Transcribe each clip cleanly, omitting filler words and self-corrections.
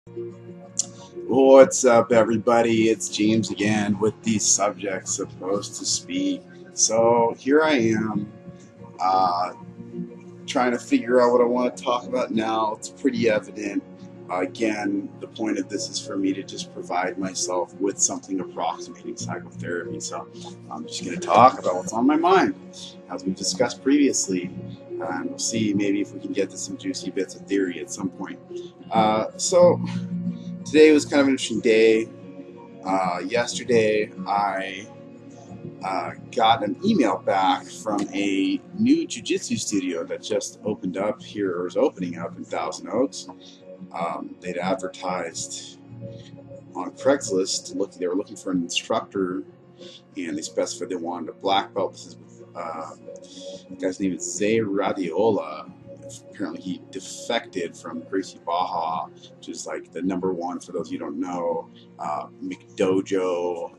What's up, everybody? It's James again with the subject supposed to speak. So here I am, uh, trying to figure out what I want to talk about now. It's pretty evident. Again, the point of this is for me to just provide myself with something approximating psychotherapy. So I'm just going to talk about what's on my mind, as we've discussed previously, and we'll see maybe if we can get to some juicy bits of theory at some point. So today was kind of an interesting day. Yesterday, I got an email back from a new jiu-jitsu studio that just opened up here, or is opening up in Thousand Oaks. They'd advertised on Craigslist. They were looking for an instructor, and they specified they wanted a black belt. This is the guy's name is Zay Radiola. Apparently, he defected from Gracie Baja, which is like the #1, for those of you who don't know, McDojo,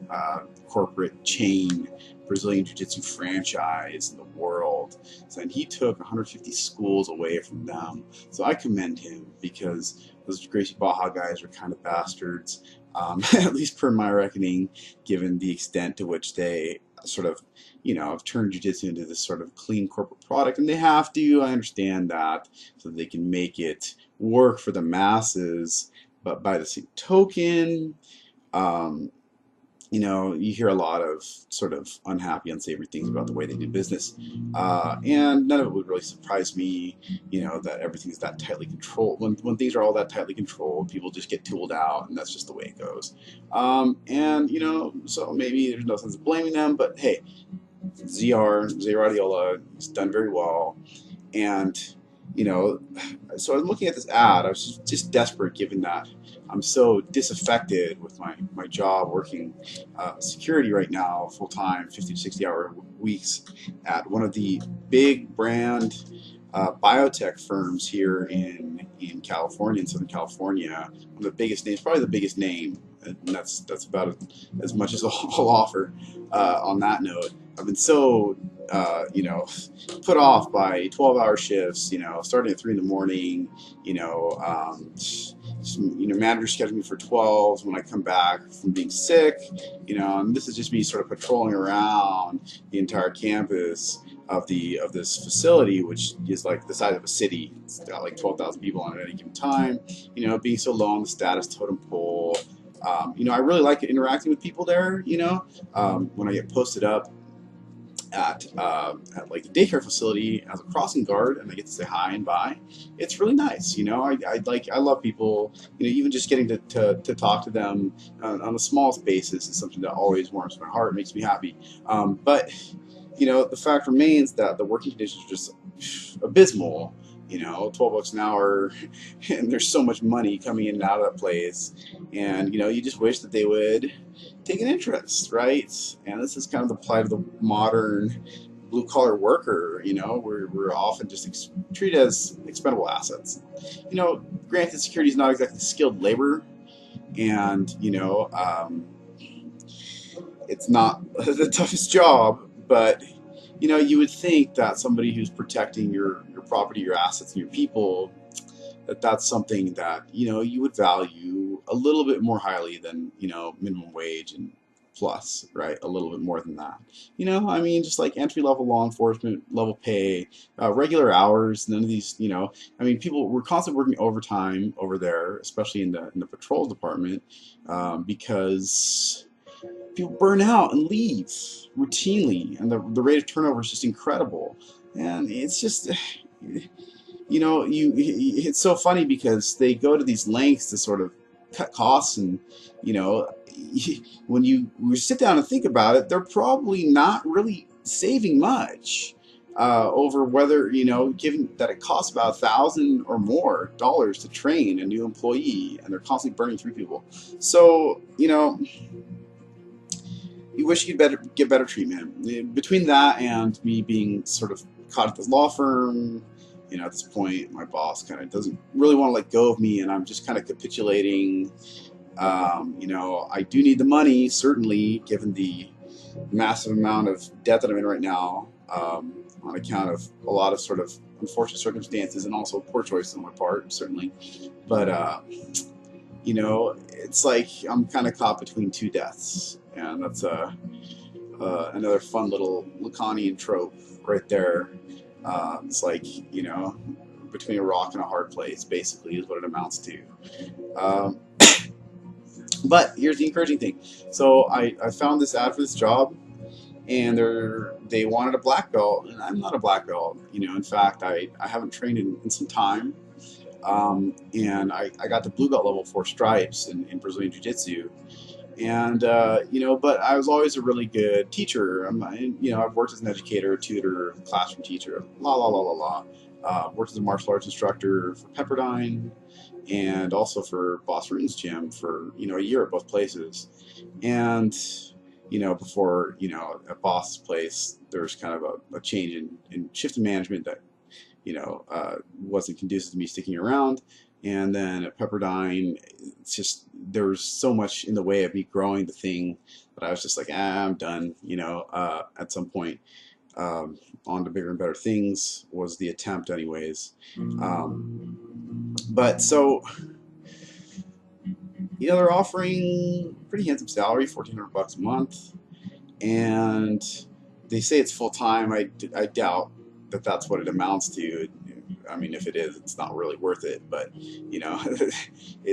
corporate chain Brazilian Jiu-Jitsu franchise in the world. So, and he took 150 schools away from them. So I commend him, because those Gracie Baja guys are kind of bastards, at least per my reckoning, given the extent to which they sort of, have turned jiu-jitsu into this sort of clean corporate product, and they have to. I understand that, so that they can make it work for the masses. But by the same token, um, you hear a lot of sort of unhappy, unsavory things about the way they do business, and none of it would really surprise me. That everything's that tightly controlled. When things are all that tightly controlled, people just get tooled out, and that's just the way it goes. And so maybe there's no sense of blaming them, but hey, Zay Radiola has done very well. And, so I was looking at this ad. I was just desperate, given that I'm so disaffected with my job working security right now, full time, 50 to 60-hour weeks at one of the big brand biotech firms here in California, in Southern California. One of the biggest names, probably the biggest name, and that's about as much as I'll offer on that note. I've been so put off by 12-hour shifts, starting at 3 in the morning, manager scheduled me for 12 when I come back from being sick, and this is just me sort of patrolling around the entire campus of this facility, which is like the size of a city. It's got like 12,000 people on it at any given time, being so low on the status totem pole. I really like interacting with people there, when I get posted up at like the daycare facility as a crossing guard, and I get to say hi and bye. It's really nice. I love people. Even just getting to talk to them on the smallest basis is something that always warms my heart, makes me happy. But the fact remains that the working conditions are just abysmal. 12 bucks an hour, and there's so much money coming in and out of that place, and you just wish that they would take an interest, right? And this is kind of the plight of the modern blue-collar worker. We're often just treated as expendable assets. Granted, security is not exactly skilled labor, and it's not the toughest job, but you would think that somebody who's protecting your property, your assets, and your people, that's something that you would value a little bit more highly than minimum wage and plus, right? A little bit more than that. Just like entry level law enforcement level pay, regular hours. None of these, people we're constantly working overtime over there, especially in the patrol department, because people burn out and leave routinely, and the rate of turnover is just incredible. And it's just, it's so funny, because they go to these lengths to sort of cut costs, and when you sit down and think about it, they're probably not really saving much. Over whether, given that it costs about $1,000 or more to train a new employee, and they're constantly burning through people. So, you wish you'd get better treatment. Between that and me being sort of caught at this law firm, at this point, my boss kind of doesn't really want to let go of me, and I'm just kind of capitulating. I do need the money, certainly, given the massive amount of debt that I'm in right now, on account of a lot of sort of unfortunate circumstances and also poor choices on my part, certainly. But you know, it's like I'm kind of caught between two deaths, and that's another fun little Lacanian trope right there. It's like, you know, between a rock and a hard place, basically, is what it amounts to. Um, but here's the encouraging thing. So I found this ad for this job, and they wanted a black belt, and I'm not a black belt. You know, in fact, I haven't trained in some time. And I got to blue belt level 4 stripes in Brazilian Jiu-Jitsu. And, you know, but I was always a really good teacher. You know, I've worked as an educator, tutor, classroom teacher, worked as a martial arts instructor for Pepperdine and also for Boss Rutan's gym for, you know, a year at both places. And, you know, before, you know, at Boss's place, there was kind of a change in shift in management that, you know, wasn't conducive to me sticking around. And then at Pepperdine, it's just, there was so much in the way of me growing the thing that I was just like, I'm done, you know, at some point. On to bigger and better things was the attempt anyways. But so, you know, they're offering pretty handsome salary, $1,400 a month. And they say it's full time. I doubt that that's what it amounts to. I mean, if it is, it's not really worth it. But you know,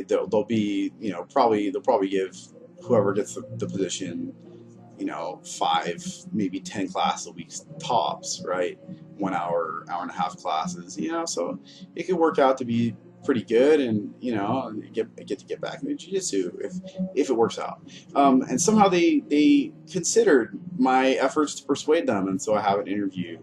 they'll be, you know, they'll probably give whoever gets the position, you know, 5, maybe 10 classes a week tops, right? 1 hour, hour and a half classes, you know. So it could work out to be pretty good, and you know, get to get back into jiu-jitsu if it works out. And somehow they considered my efforts to persuade them, and so I have an interview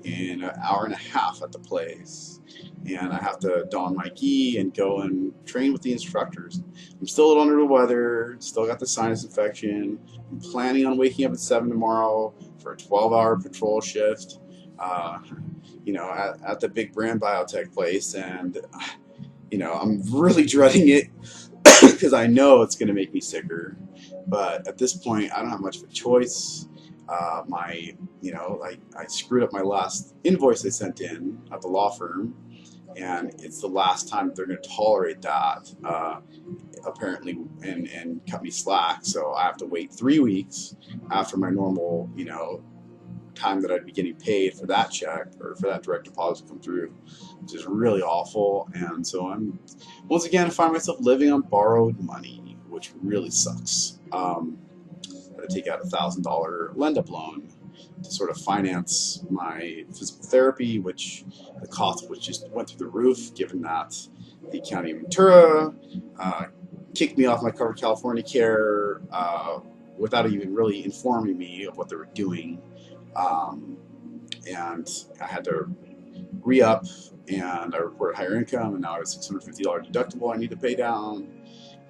in an hour and a half at the place, and I have to don my gi and go and train with the instructors. I'm still a little under the weather, still got the sinus infection. I'm planning on waking up at 7 tomorrow for a 12-hour patrol shift, you know, at the big brand biotech place, and you know, I'm really dreading it because I know it's going to make me sicker. But at this point, I don't have much of a choice. You know, I screwed up my last invoice I sent in at the law firm, and it's the last time they're going to tolerate that, apparently, and cut me slack. So I have to wait 3 weeks after my normal, you know, time that I'd be getting paid for that check or for that direct deposit to come through, which is really awful. And so I'm once again find myself living on borrowed money, which really sucks. I had to take out $1,000 lend-up loan to sort of finance my physical therapy, which the cost of which just went through the roof, given that the county of Ventura kicked me off my covered California care without even really informing me of what they were doing. And I had to re-up, and I reported higher income, and now I have a $650 deductible I need to pay down,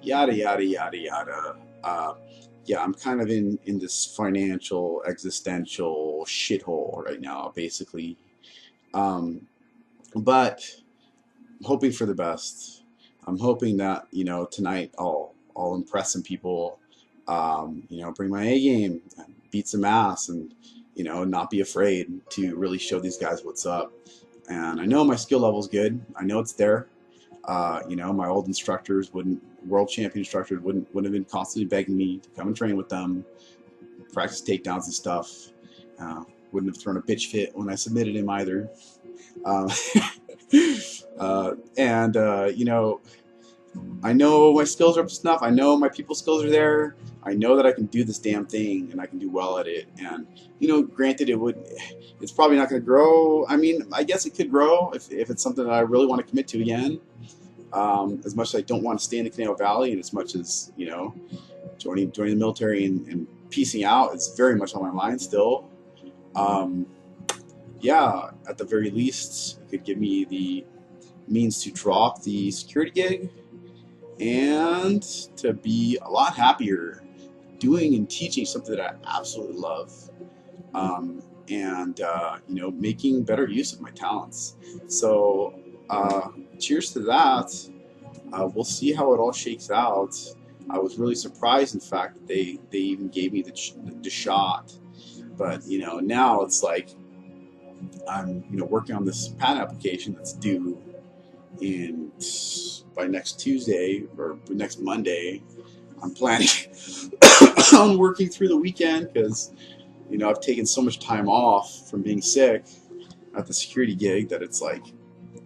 yada, yada, yada, yada. Yeah, I'm kind of in this financial, existential shithole right now, basically. But I'm hoping for the best. I'm hoping that, you know, tonight I'll impress some people, you know, bring my A game, beat some ass, and you know, not be afraid to really show these guys what's up. And I know my skill level is good. I know it's there. You know, my old instructors world champion instructors wouldn't have been constantly begging me to come and train with them, practice takedowns and stuff. Wouldn't have thrown a bitch fit when I submitted him either. You know, I know my skills are up to snuff. I know my people skills are there. I know that I can do this damn thing and I can do well at it. And, you know, granted, it's probably not going to grow. I mean, I guess it could grow if it's something that I really want to commit to again. As much as I don't want to stay in the Canelo Valley, and as much as, you know, joining the military and piecing out, it's very much on my mind still. Yeah, at the very least, it could give me the means to drop the security gig and to be a lot happier doing and teaching something that I absolutely love, you know, making better use of my talents. So cheers to that. We'll see how it all shakes out. I was really surprised, in fact, that they even gave me the shot. But, you know, now it's like I'm, you know, working on this patent application that's due in by next Tuesday or next Monday, I'm planning on working through the weekend because, I've taken so much time off from being sick at the security gig that it's like,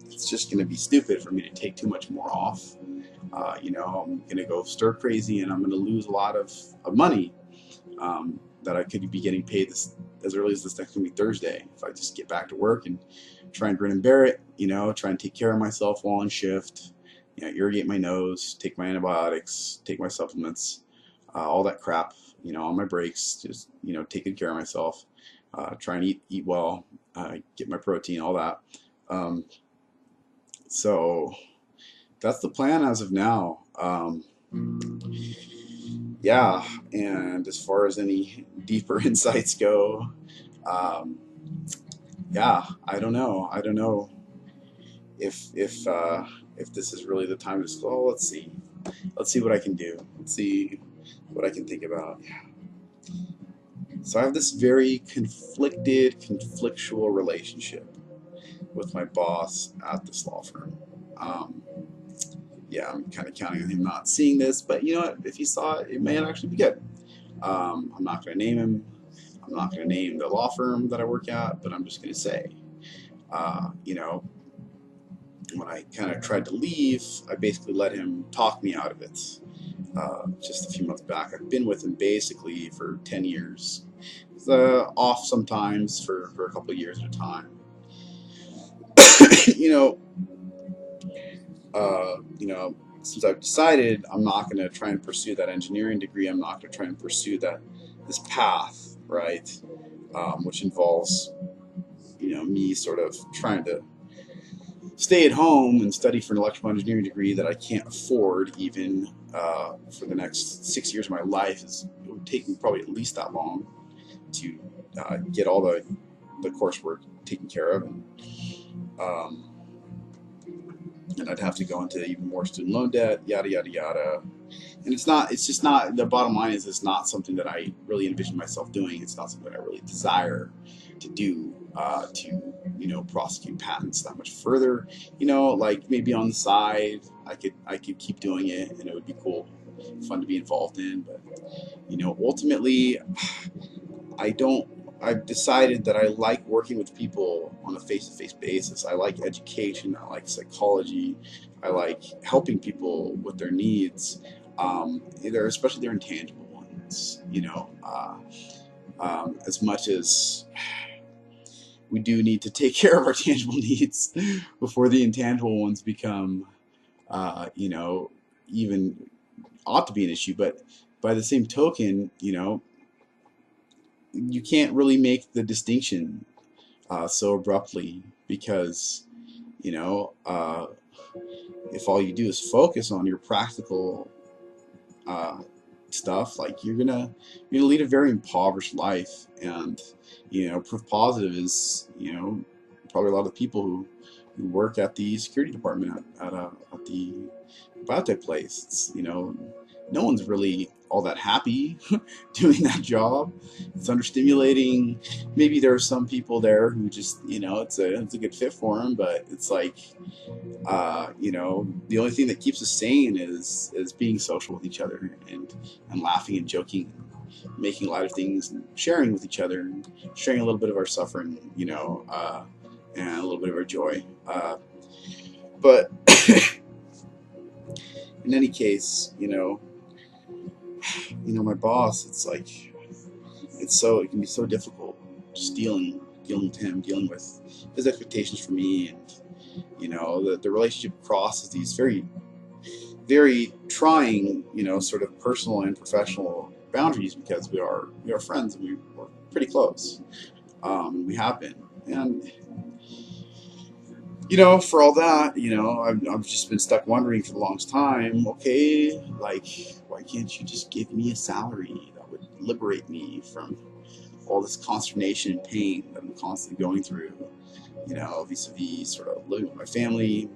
it's just going to be stupid for me to take too much more off. I'm going to go stir crazy and I'm going to lose a lot of money that I could be getting paid as early as this next week Thursday if I just get back to work and try and grin and bear it, try and take care of myself while on shift, irrigate my nose, take my antibiotics, take my supplements, all that crap, on my breaks, just, taking care of myself, try and eat well, get my protein, all that. So that's the plan as of now. Yeah, and as far as any deeper insights go, yeah, I don't know. I don't know if this is really the time to just, oh, let's see what I can do. Let's see what I can think about. Yeah. So I have this very conflictual relationship with my boss at this law firm. Yeah, I'm kind of counting on him not seeing this, but you know what? If he saw it, it may actually be good. I'm not going to name him. I'm not going to name the law firm that I work at, but I'm just going to say, when I kind of tried to leave, I basically let him talk me out of it. Just a few months back, I've been with him basically for 10 years. Off sometimes for a couple of years at a time. Since I've decided I'm not going to try and pursue that engineering degree, I'm not going to try and pursue this path, right? Which involves, me sort of trying to stay at home and study for an electrical engineering degree that I can't afford even for the next 6 years of my life. It would take me probably at least that long to get all the coursework taken care of. And I'd have to go into even more student loan debt, yada, yada, yada. And it's just not, the bottom line is it's not something that I really envision myself doing. It's not something I really desire to do, prosecute patents that much further. Like maybe on the side, I could keep doing it and it would be cool, fun to be involved in. But, ultimately, I've decided that I like working with people on a face-to-face basis. I like education. I like psychology. I like helping people with their needs, especially their intangible ones. As much as we do need to take care of our tangible needs before the intangible ones become, even ought to be an issue. But by the same token, you can't really make the distinction so abruptly because, if all you do is focus on your practical stuff, like you're gonna lead a very impoverished life. And proof positive is probably a lot of people who work at the security department at the biotech place. It's, no one's really all that happy doing that job. It's understimulating. Maybe there are some people there who just, it's a good fit for them, but it's like, the only thing that keeps us sane is being social with each other and laughing and joking, making light of things and sharing with each other and sharing a little bit of our suffering, and a little bit of our joy. But in any case, my boss, it's like, it can be so difficult just dealing with him, dealing with his expectations for me. And, the relationship crosses these very, very trying, sort of personal and professional boundaries because we are friends and we're pretty close. We have been. And, for all that, I've just been stuck wondering for the longest time, okay, like, why can't you just give me a salary that would liberate me from all this consternation and pain that I'm constantly going through, vis-a-vis sort of living with my family,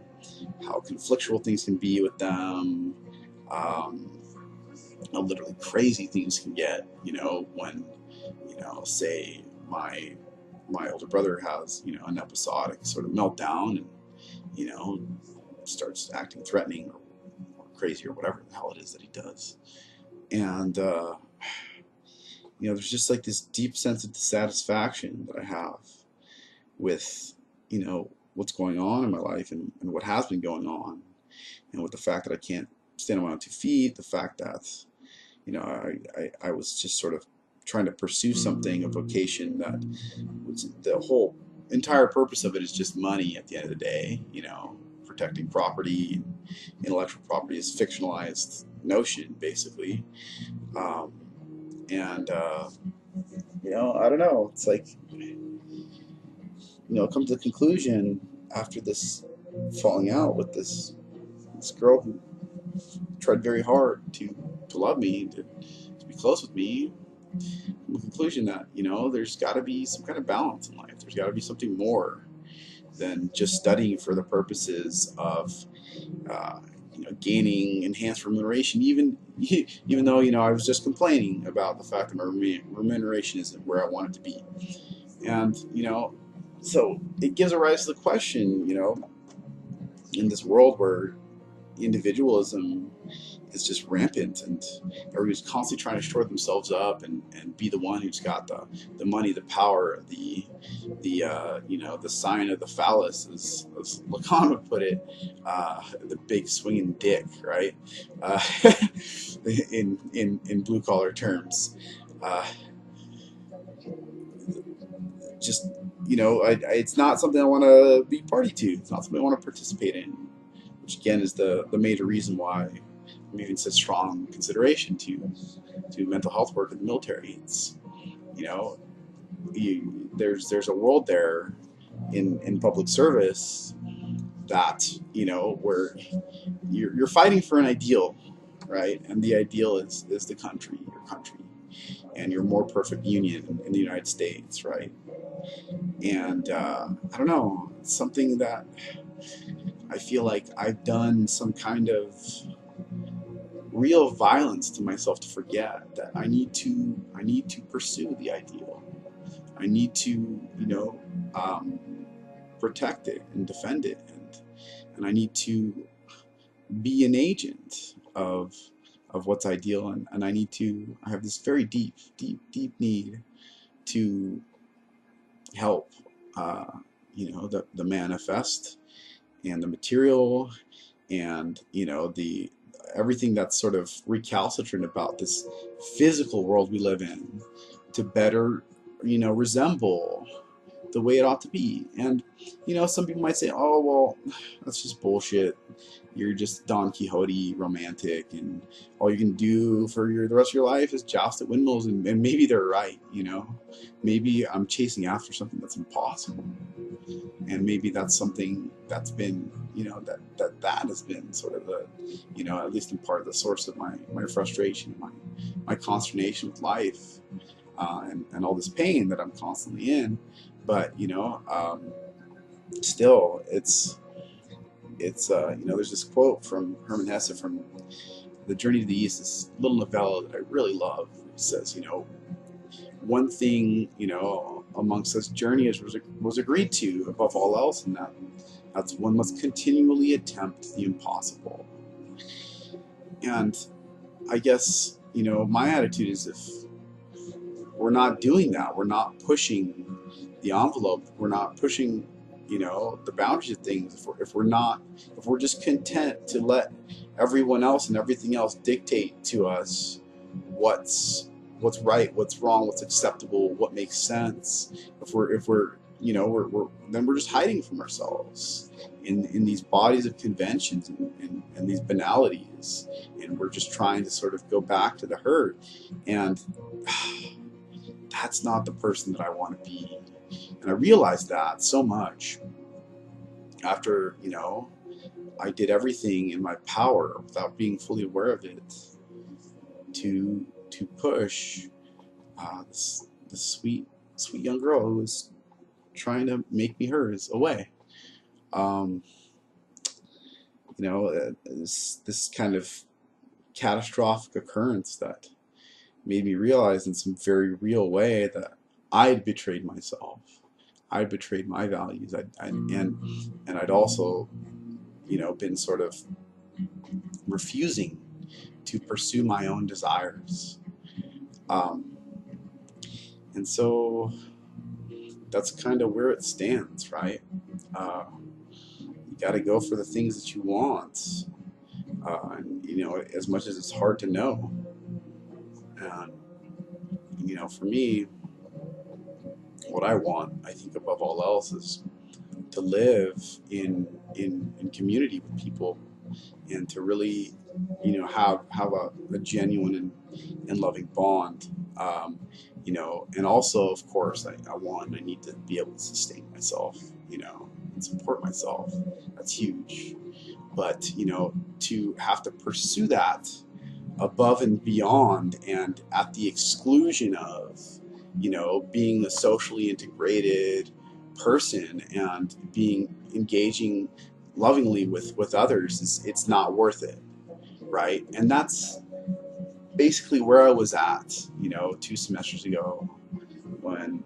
how conflictual things can be with them, how literally crazy things can get, when, say my older brother has, an episodic sort of meltdown and, starts acting threatening or crazy or whatever the hell it is that he does. And there's just like this deep sense of dissatisfaction that I have with what's going on in my life, and what has been going on, and with the fact that I can't stand on my own 2 feet, the fact that I was just sort of trying to pursue something, a vocation that was, the whole entire purpose of it is just money at the end of the day. Protecting property, intellectual property is fictionalized notion, basically. um, and I don't know, it's like, come to the conclusion after this falling out with this girl who tried very hard to love me, to be close with me. The conclusion that there's got to be some kind of balance in life. There's got to be something more than just studying for the purposes of uh, gaining enhanced remuneration. Even though I was just complaining about the fact that my remuneration isn't where I want it to be, and so it gives a rise to the question, in this world where individualism is just rampant, and everybody's constantly trying to shore themselves up and be the one who's got the money, the power, the sign of the phallus, as Lacan would put it, the big swinging dick, right? uh, in blue collar terms. uh, just it's not something I want to be party to. It's not something I want to participate in, which again is the major reason why I'm even such strong consideration to mental health work in the military. It's there's a world there in public service that where you're fighting for an ideal, right? And the ideal is the country, your country, and your more perfect union in the United States, right? And I don't know, it's something that I feel like I've done some kind of real violence to myself to forget that I need to pursue the ideal. I need to um, protect it and defend it, and I need to be an agent of what's ideal, and I have this very deep need to help the manifest and the material, and the everything that's sort of recalcitrant about this physical world we live in, to better resemble the way it ought to be. And some people might say, oh well, that's just bullshit, you're just Don Quixote romantic, and all you can do for the rest of your life is joust at windmills. And maybe they're right. Maybe I'm chasing after something that's impossible, and maybe that's something that's been that has been sort of the at least in part the source of my frustration, my consternation with life, and all this pain that I'm constantly in. But still, it's there's this quote from Hermann Hesse from The Journey to the East, this little novella that I really love. It says, one thing amongst us journeyers was agreed to above all else, and that's one must continually attempt the impossible. And I guess my attitude is, if we're not doing that, we're not pushing the envelope, we're not pushing the boundaries of things, if we're just content to let everyone else and everything else dictate to us what's right, what's wrong, what's acceptable, what makes sense, if we're then we're just hiding from ourselves in these bodies of conventions and these banalities, and we're just trying to sort of go back to the herd. And that's not the person that I want to be. And I realized that so much after I did everything in my power, without being fully aware of it, to push this sweet young girl who was trying to make me hers away. This kind of catastrophic occurrence that made me realize in some very real way that I'd betrayed myself. I'd betrayed my values. And I'd also, been sort of refusing to pursue my own desires. Um, and so that's kind of where it stands, right? Uh, you got to go for the things that you want, and, as much as it's hard to know. And, for me, what I want, I think above all else, is to live in community with people, and to really, have a genuine and loving bond. And also, of course, I need to be able to sustain myself, and support myself. That's huge. But, to have to pursue that above and beyond and at the exclusion of, being a socially integrated person and being engaging lovingly with others, it's not worth it, right? And that's basically where I was at, 2 semesters ago, when,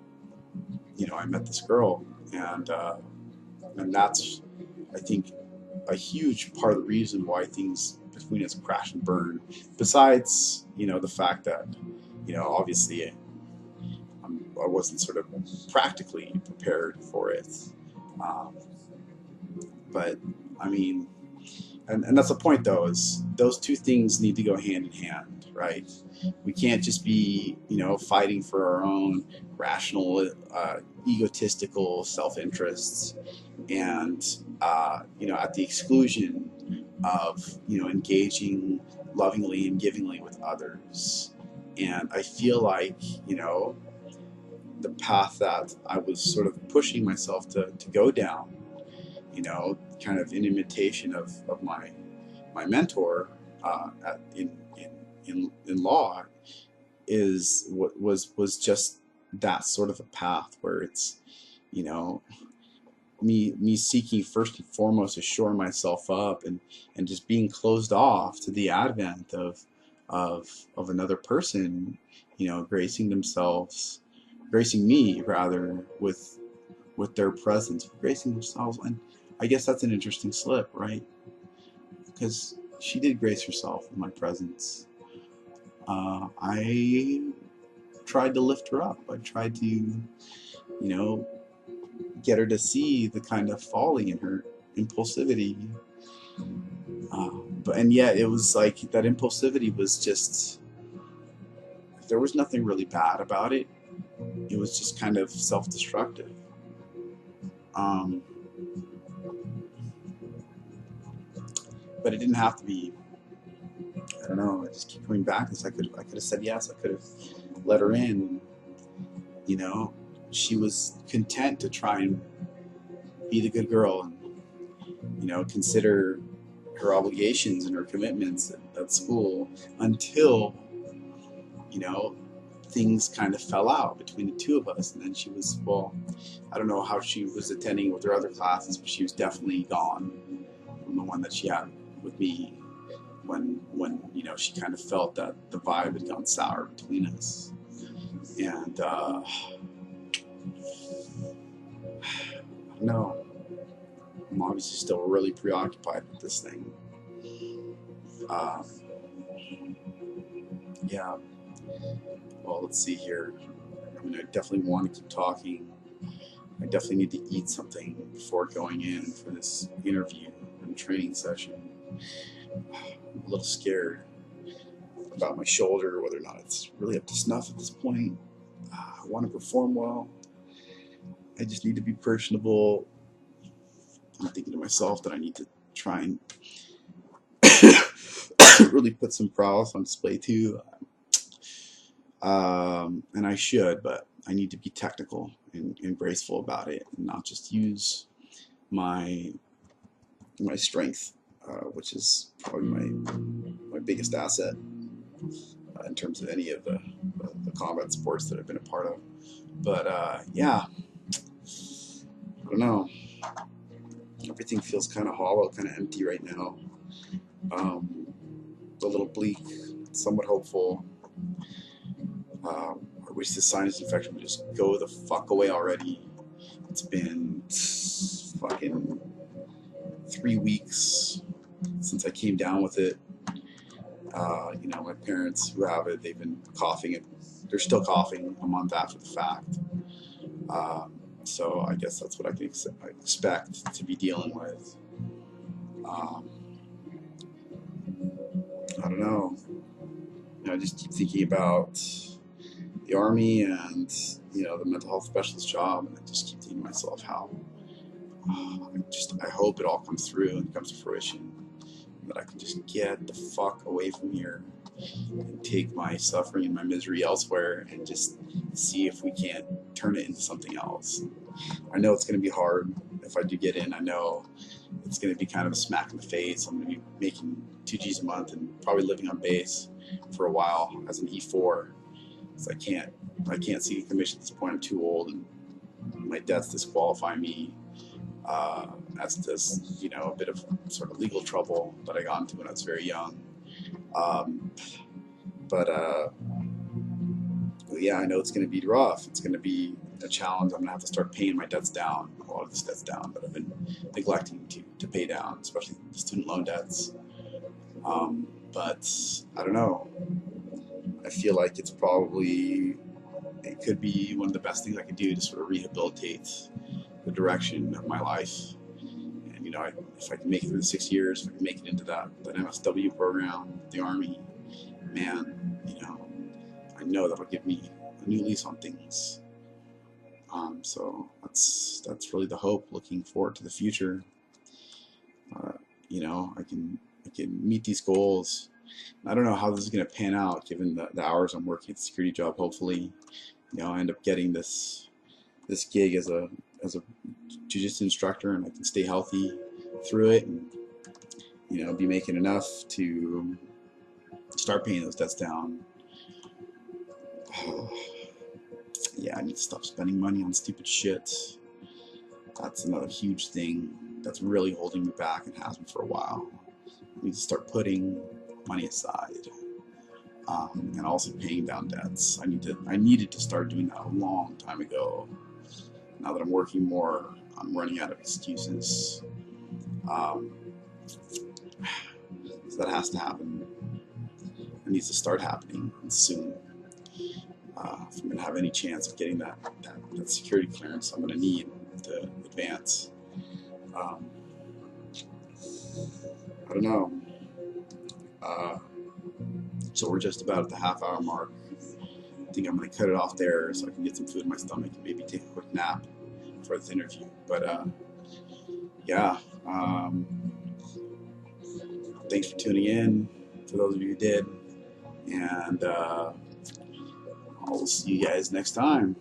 I met this girl, and that's, I think, a huge part of the reason why things between us crash and burn. Besides, the fact that, obviously, I wasn't sort of practically prepared for it. Um, but I mean, and that's the point, though, is those two things need to go hand in hand, right? We can't just be, fighting for our own rational, egotistical self-interests, and, at the exclusion of, engaging lovingly and givingly with others. And I feel like, the path that I was sort of pushing myself to go down, kind of in imitation of my mentor, in law, is what was just that sort of a path where it's, you know me seeking first and foremost to shore myself up, and just being closed off to the advent of another person, gracing me rather with their presence, gracing themselves. And I guess that's an interesting slip, right? Because she did grace herself in my presence. I tried to lift her up. I tried to, get her to see the kind of folly in her impulsivity. And yet it was like that impulsivity was just, there was nothing really bad about it. It was just kind of self-destructive. But it didn't have to be. I don't know. I just keep coming back because I could have said yes. I could have let her in. She was content to try and be the good girl, and consider her obligations and her commitments at school, until things kind of fell out between the two of us. And then she was, well, I don't know how she was attending with her other classes, but she was definitely gone from the one that she had with me, when she kind of felt that the vibe had gone sour between us. And no, I'm obviously still really preoccupied with this thing. Yeah. Well, let's see here. I mean, I definitely want to keep talking. I definitely need to eat something before going in for this interview and training session. I'm a little scared about my shoulder, whether or not it's really up to snuff at this point. I want to perform well. I just need to be personable. I'm thinking to myself that I need to try and really put some prowess on display too. And I should, but I need to be technical and graceful about it, and not just use my strength, which is probably my biggest asset in terms of any of the combat sports that I've been a part of. But yeah, I don't know. Everything feels kind of hollow, kind of empty right now. A little bleak, somewhat hopeful. I wish this sinus infection would just go the fuck away already. It's been fucking 3 weeks, since I came down with it. You know, my parents who have it, they've been coughing, and they're still coughing a month after the fact. So I guess that's what I can expect to be dealing with. Um, I don't know. You know, I just keep thinking about the Army and, you know, the mental health specialist job, and I just keep thinking to myself how I hope it all comes through and comes to fruition, that I can just get the fuck away from here and take my suffering and my misery elsewhere and just see if we can't turn it into something else. I know it's going to be hard if I do get in. I know it's going to be kind of a smack in the face. I'm going to be making 2 G's a month and probably living on base for a while as an E4. So I can't see commission at this point. I'm too old, and my debts disqualify me. That's just, you know, a bit of sort of legal trouble that I got into when I was very young. But yeah, I know it's going to be rough. It's going to be a challenge. I'm going to have to start paying my debts down, a lot of the debts down that I've been neglecting to pay down, especially the student loan debts. But I don't know. I feel like it could be one of the best things I could do to sort of rehabilitate the direction of my life. And, you know, if I can make it through the 6 years, if I can make it into that MSW program, the Army, man, you know, I know that'll give me a new lease on things. So that's really the hope, looking forward to the future. You know, I can meet these goals. I don't know how this is going to pan out given the hours I'm working at the security job. Hopefully, you know, I end up getting this gig as a jiu-jitsu instructor, and I can stay healthy through it, and, you know, be making enough to start paying those debts down. Yeah, I need to stop spending money on stupid shit. That's another huge thing that's really holding me back and has been for a while. I need to start putting money aside, and also paying down debts. I needed to start doing that a long time ago. Now that I'm working more, I'm running out of excuses. So that has to happen. It needs to start happening soon. If I'm going to have any chance of getting that security clearance, I'm going to need to advance. I don't know. So we're just about at the half-hour mark. I think I'm going to cut it off there so I can get some food in my stomach and maybe take a quick nap for this interview. But yeah, thanks for tuning in, for those of you who did, and I'll see you guys next time.